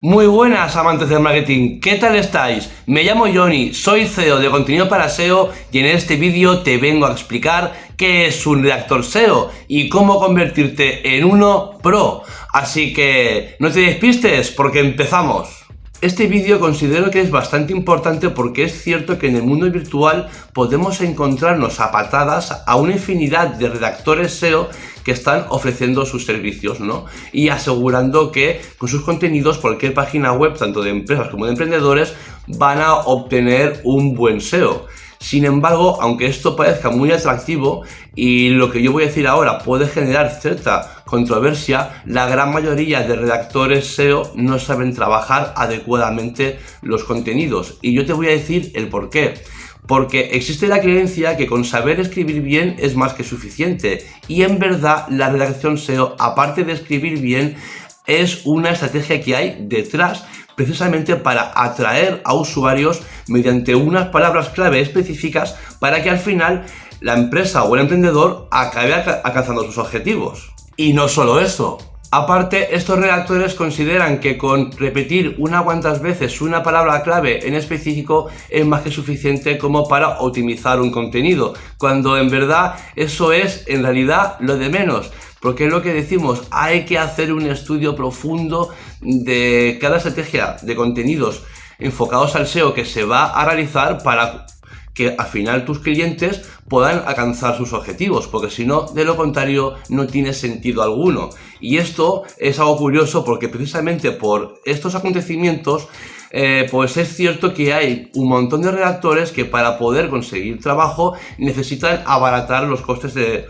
Muy buenas, amantes del marketing, ¿qué tal estáis? Me llamo Johnny, soy CEO de Contenido para SEO y en este vídeo te vengo a explicar qué es un redactor SEO y cómo convertirte en uno pro. Así que no te despistes porque empezamos. Este vídeo considero que es bastante importante porque es cierto que en el mundo virtual podemos encontrarnos a patadas a una infinidad de redactores SEO que están ofreciendo sus servicios, ¿no? Y asegurando que con sus contenidos cualquier página web, tanto de empresas como de emprendedores, van a obtener un buen SEO. Sin embargo, aunque esto parezca muy atractivo y lo que yo voy a decir ahora puede generar cierta controversia, la gran mayoría de redactores SEO no saben trabajar adecuadamente los contenidos. Y yo te voy a decir el por qué. Porque existe la creencia que con saber escribir bien es más que suficiente. Y en verdad la redacción SEO, aparte de escribir bien, es una estrategia que hay detrás precisamente para atraer a usuarios mediante unas palabras clave específicas para que al final la empresa o el emprendedor acabe alcanzando sus objetivos. Y no solo eso. Aparte, estos redactores consideran que con repetir unas cuantas veces una palabra clave en específico es más que suficiente como para optimizar un contenido, cuando en verdad eso es en realidad lo de menos. Porque es lo que decimos, hay que hacer un estudio profundo de cada estrategia de contenidos enfocados al SEO que se va a realizar para que al final tus clientes puedan alcanzar sus objetivos, porque si no, de lo contrario, no tiene sentido alguno. Y esto es algo curioso porque precisamente por estos acontecimientos, pues es cierto que hay un montón de redactores que para poder conseguir trabajo necesitan abaratar los costes de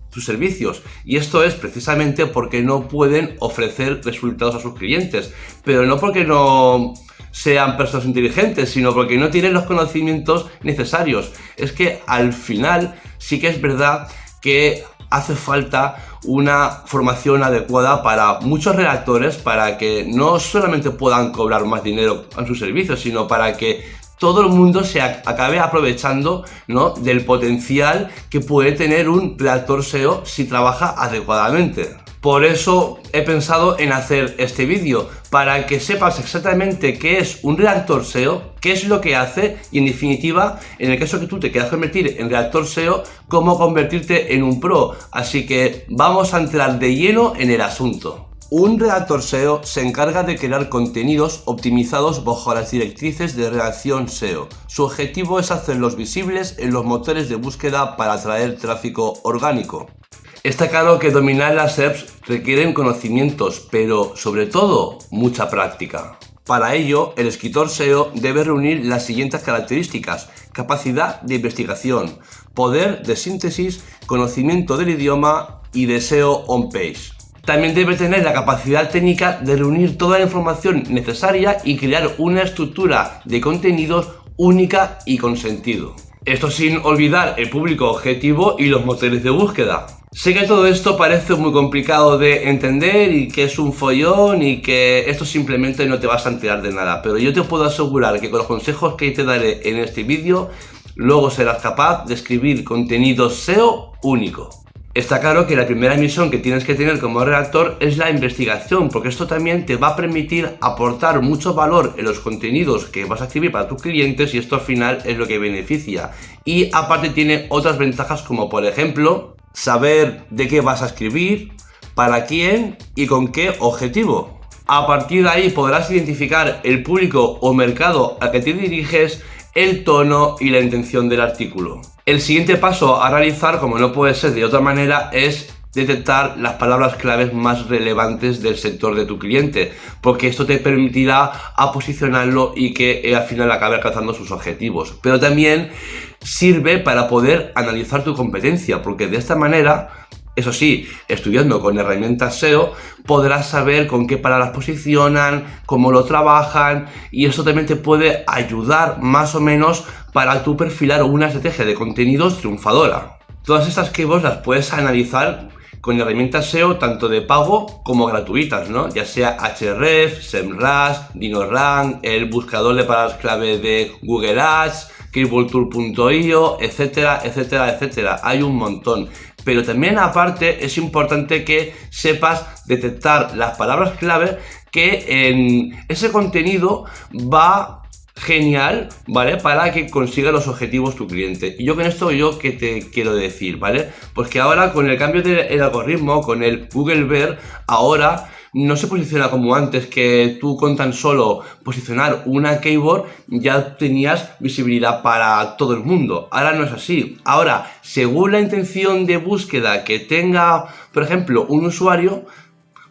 sus servicios, y esto es precisamente porque no pueden ofrecer resultados a sus clientes, pero no porque no sean personas inteligentes, sino porque no tienen los conocimientos necesarios. Es que al final sí que es verdad que hace falta una formación adecuada para muchos redactores para que no solamente puedan cobrar más dinero en sus servicios, sino para que todo el mundo se acabe aprovechando, ¿no?, del potencial que puede tener un redactor SEO si trabaja adecuadamente. Por eso he pensado en hacer este vídeo, para que sepas exactamente qué es un redactor SEO, qué es lo que hace y en definitiva, en el caso que tú te quieras convertir en redactor SEO, cómo convertirte en un pro. Así que vamos a entrar de lleno en el asunto. Un redactor SEO se encarga de crear contenidos optimizados bajo las directrices de redacción SEO. Su objetivo es hacerlos visibles en los motores de búsqueda para atraer tráfico orgánico. Está claro que dominar las SERPs requieren conocimientos, pero sobre todo mucha práctica. Para ello, el escritor SEO debe reunir las siguientes características: capacidad de investigación, poder de síntesis, conocimiento del idioma y de SEO on-page. También debe tener la capacidad técnica de reunir toda la información necesaria y crear una estructura de contenidos única y con sentido. Esto sin olvidar el público objetivo y los motores de búsqueda. Sé que todo esto parece muy complicado de entender y que es un follón y que esto simplemente no te vas a enterar de nada, pero yo te puedo asegurar que con los consejos que te daré en este vídeo, luego serás capaz de escribir contenido SEO único. Está claro que la primera misión que tienes que tener como redactor es la investigación, porque esto también te va a permitir aportar mucho valor en los contenidos que vas a escribir para tus clientes, y esto al final es lo que beneficia. Y aparte tiene otras ventajas, como por ejemplo saber de qué vas a escribir, para quién y con qué objetivo. A partir de ahí podrás identificar el público o mercado al que te diriges, el tono y la intención del artículo. El siguiente paso a realizar, como no puede ser de otra manera, es detectar las palabras claves más relevantes del sector de tu cliente, porque esto te permitirá a posicionarlo y que al final acabe alcanzando sus objetivos. Pero también sirve para poder analizar tu competencia, porque de esta manera, eso sí, estudiando con herramientas SEO, podrás saber con qué palabras posicionan, cómo lo trabajan, y eso también te puede ayudar más o menos para tú perfilar una estrategia de contenidos triunfadora. Todas estas keywords las puedes analizar con herramientas SEO tanto de pago como gratuitas, ¿no? Ya sea Ahrefs, SEMrush, DinoRank, el buscador de palabras clave de Google Ads, keywordtool.io, etcétera, etcétera, etcétera. Hay un montón. Pero también aparte es importante que sepas detectar las palabras clave que en ese contenido va genial, ¿vale? Para que consiga los objetivos tu cliente. Y yo con esto, ¿qué te quiero decir, ¿vale? Pues que ahora con el cambio del algoritmo, con el Google Ver, ahora no se posiciona como antes, que tú con tan solo posicionar una keyword ya tenías visibilidad para todo el mundo. Ahora no es así. Ahora, según la intención de búsqueda que tenga, por ejemplo, un usuario,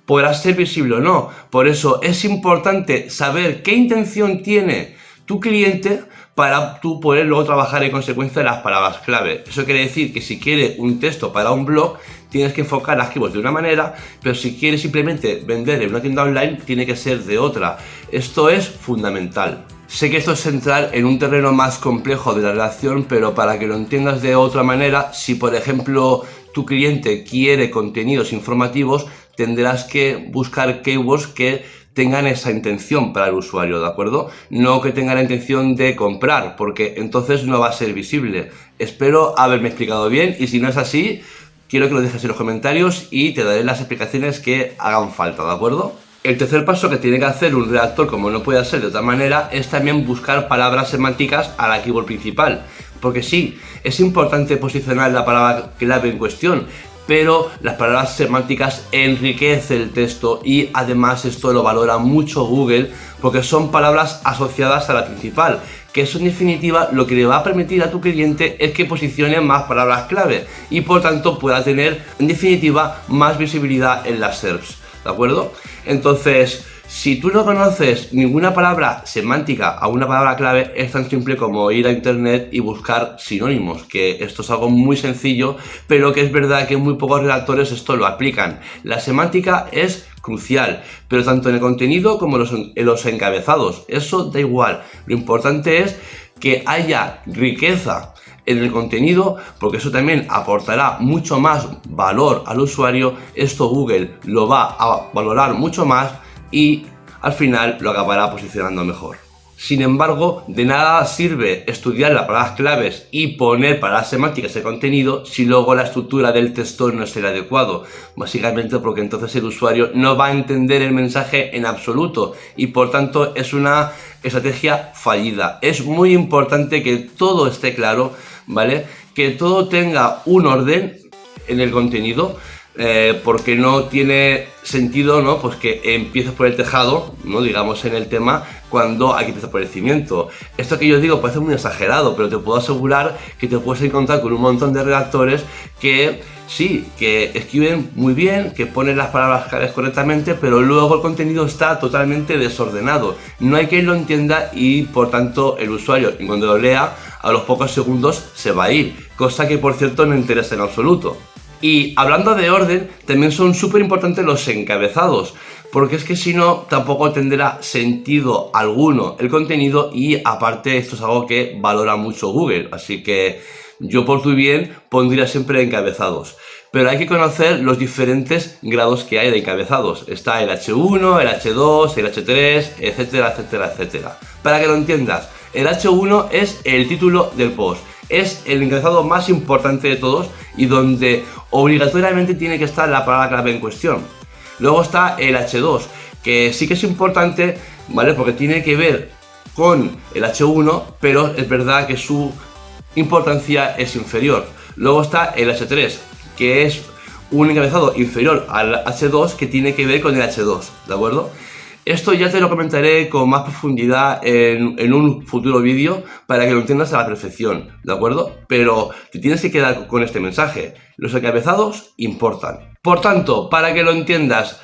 podrá ser visible o no. Por eso es importante saber qué intención tiene tu cliente para tú poder luego trabajar en consecuencia de las palabras clave. Eso quiere decir que si quieres un texto para un blog, tienes que enfocar las keywords de una manera, pero si quieres simplemente vender en una tienda online, tiene que ser de otra. Esto es fundamental. Sé que esto es entrar en un terreno más complejo de la relación, pero para que lo entiendas de otra manera, si por ejemplo tu cliente quiere contenidos informativos, tendrás que buscar keywords que tengan esa intención para el usuario, ¿de acuerdo? No que tenga la intención de comprar, porque entonces no va a ser visible. Espero haberme explicado bien, y si no es así, quiero que lo dejes en los comentarios y te daré las explicaciones que hagan falta, ¿de acuerdo? El tercer paso que tiene que hacer un redactor, como no puede ser de otra manera, es también buscar palabras semánticas a la keyword principal. Porque sí, es importante posicionar la palabra clave en cuestión, pero las palabras semánticas enriquecen el texto y además esto lo valora mucho Google porque son palabras asociadas a la principal, que eso en definitiva lo que le va a permitir a tu cliente es que posicione más palabras clave y por tanto pueda tener en definitiva más visibilidad en las SERPs, ¿de acuerdo? Entonces, si tú no conoces ninguna palabra semántica a una palabra clave, es tan simple como ir a internet y buscar sinónimos, que esto es algo muy sencillo, pero que es verdad que muy pocos redactores esto lo aplican. La semántica es crucial, pero tanto en el contenido como en los encabezados, eso da igual. Lo importante es que haya riqueza en el contenido, porque eso también aportará mucho más valor al usuario. Esto Google lo va a valorar mucho más y al final lo acabará posicionando mejor. Sin embargo, de nada sirve estudiar las palabras claves y poner palabras semánticas en contenido si luego la estructura del texto no es el adecuado. Básicamente porque entonces el usuario no va a entender el mensaje en absoluto y por tanto es una estrategia fallida. Es muy importante que todo esté claro, ¿vale? Que todo tenga un orden en el contenido. Porque no tiene sentido, ¿no? Pues que empieces por el tejado, ¿no? Digamos en el tema, cuando hay que empezar por el cimiento. Esto que yo digo parece muy exagerado, pero te puedo asegurar que te puedes encontrar con un montón de redactores que sí, que escriben muy bien, que ponen las palabras claves correctamente, pero luego el contenido está totalmente desordenado. No hay quien lo entienda y por tanto el usuario, y cuando lo lea, a los pocos segundos se va a ir, cosa que por cierto no interesa en absoluto. Y hablando de orden, también son súper importantes los encabezados, porque es que si no, tampoco tendrá sentido alguno el contenido y aparte esto es algo que valora mucho Google, así que yo por tu bien pondría siempre encabezados. Pero hay que conocer los diferentes grados que hay de encabezados. Está el H1, el H2, el H3, etcétera, etcétera, etcétera. Para que lo entiendas, el H1 es el título del post. Es el encabezado más importante de todos y donde obligatoriamente tiene que estar la palabra clave en cuestión. Luego está el H2, que sí que es importante, ¿vale? Porque tiene que ver con el H1, pero es verdad que su importancia es inferior. Luego está el H3, que es un encabezado inferior al H2 que tiene que ver con el H2, ¿de acuerdo? Esto ya te lo comentaré con más profundidad en un futuro vídeo para que lo entiendas a la perfección, ¿de acuerdo? Pero te tienes que quedar con este mensaje. Los encabezados importan. Por tanto, para que lo entiendas,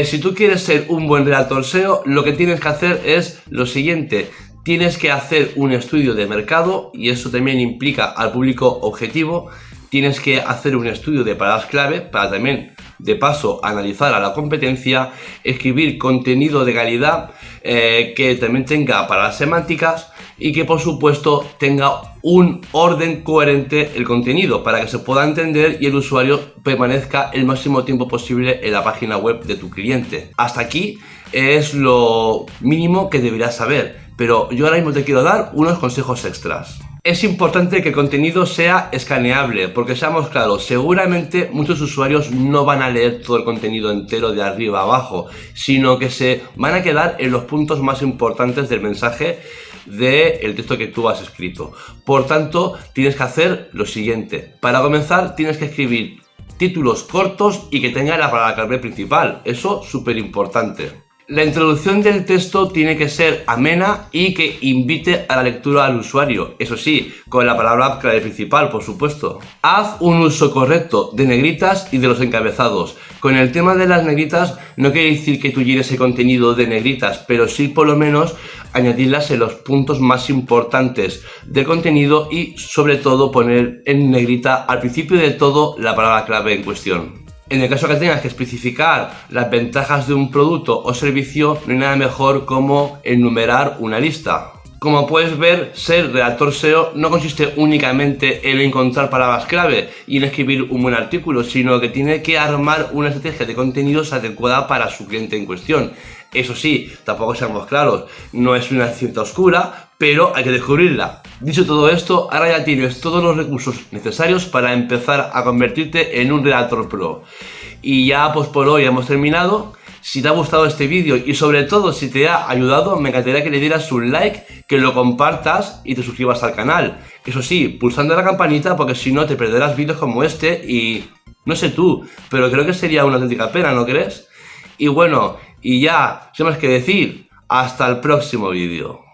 si tú quieres ser un buen redactor SEO, lo que tienes que hacer es lo siguiente. Tienes que hacer un estudio de mercado y eso también implica al público objetivo. Tienes que hacer un estudio de palabras clave para también, de paso, analizar a la competencia, escribir contenido de calidad que también tenga palabras semánticas y que por supuesto tenga un orden coherente el contenido para que se pueda entender y el usuario permanezca el máximo tiempo posible en la página web de tu cliente. Hasta aquí es lo mínimo que deberías saber, pero yo ahora mismo te quiero dar unos consejos extras. Es importante que el contenido sea escaneable, porque seamos claros, seguramente muchos usuarios no van a leer todo el contenido entero de arriba a abajo, sino que se van a quedar en los puntos más importantes del mensaje del texto que tú has escrito. Por tanto, tienes que hacer lo siguiente. Para comenzar, tienes que escribir títulos cortos y que tengan la palabra clave principal. Eso es súper importante. La introducción del texto tiene que ser amena y que invite a la lectura al usuario, eso sí, con la palabra clave principal, por supuesto. Haz un uso correcto de negritas y de los encabezados. Con el tema de las negritas no quiere decir que tú llenes el contenido de negritas, pero sí por lo menos añadirlas en los puntos más importantes del contenido y sobre todo poner en negrita al principio de todo la palabra clave en cuestión. En el caso que tengas que especificar las ventajas de un producto o servicio, no hay nada mejor como enumerar una lista. Como puedes ver, ser redactor SEO no consiste únicamente en encontrar palabras clave y en escribir un buen artículo, sino que tiene que armar una estrategia de contenidos adecuada para su cliente en cuestión. Eso sí, tampoco seamos claros, no es una ciencia oscura, pero hay que descubrirla. Dicho todo esto, ahora ya tienes todos los recursos necesarios para empezar a convertirte en un redactor pro. Y ya pues por hoy hemos terminado. Si te ha gustado este vídeo y sobre todo si te ha ayudado, me encantaría que le dieras un like, que lo compartas y te suscribas al canal. Eso sí, pulsando la campanita porque si no te perderás vídeos como este y no sé tú, pero creo que sería una auténtica pena, ¿no crees? Y bueno, y ya, sin más que decir, hasta el próximo vídeo.